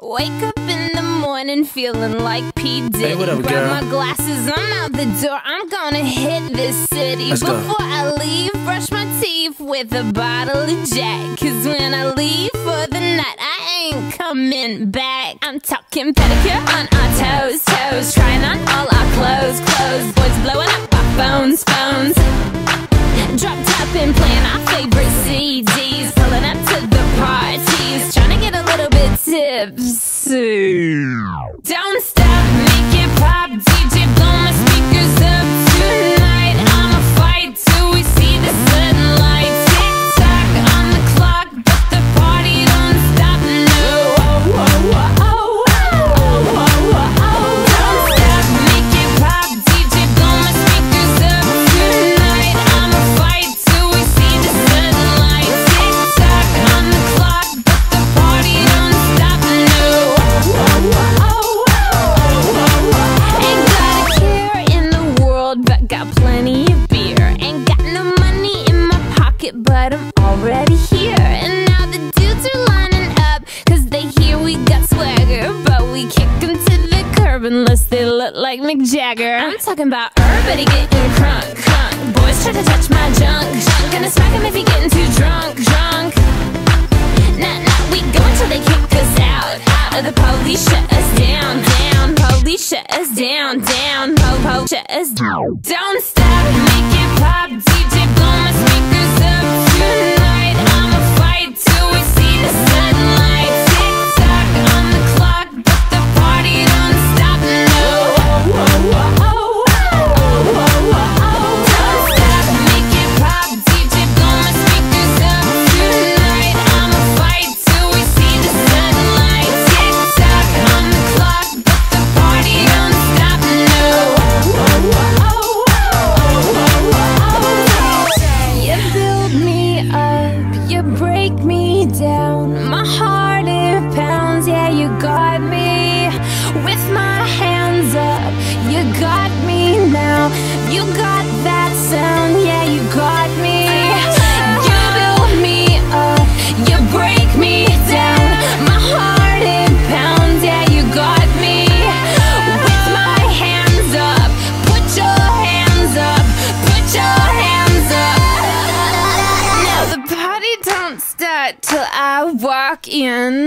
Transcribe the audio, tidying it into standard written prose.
Wake up in the morning feeling like P. Diddy. Hey, what up, Grab girl? my glasses, I'm out the door. I'm gonna hit this city. Let's go. Before I leave, brush my teeth with a bottle of Jack. Cause when I leave for the night, I ain't coming back. I'm talking pedicure on our toes, toes. Trying on all our clothes, clothes. Boys blowing up our phones, phones. Drop top and playing our favorite CDs. Pulling up to the parties, trying to get a little bit tipsy. Don't stop, make it pop, DJ blow my speakers up tonight. I'ma fight till we see the sunlight. Tick tock on the clock, but the party don't stop. No, don't stop, make it pop, DJ blow my speakers up tonight. I'ma fight till we see the sunlight. Tick tock on the clock, but the party don't stop. No, ain't got a care in the world, but got plenty of beer. Ain't got no money in my pocket, but I'm already here. And now the dudes are lining up, cause they hear we got swagger. But we kick them to the curb unless they look like Mick Jagger. I'm talking about everybody getting crunk, crunk. Boys try to touch my junk, junk. Gonna smack him if he getting too drunk, drunk. Nah, nah, we go until they kick us out, out. Or the police shut us down, down. Police shut us down, down. Po, shut us down. Don't stop, make it pop, DJ blow my speakers up tonight. I'ma fight till we see the sunlight. Tick tock on the clock, but the party don't stop. No, don't stop, make it pop, DJ blow my speakers up tonight. I'ma fight till we see the sunlight. Tick tock on the clock, but the party don't stop. No, you build me up, you break me down. My heart it pounds, yeah, you got me with my hands up. You got me now, you got that sound, yeah, you got me. You build me up, you break me down. My heart it pounds, yeah, you got me with my hands up. Put your hands up, put your hands up. Now the party don't start till I walk in.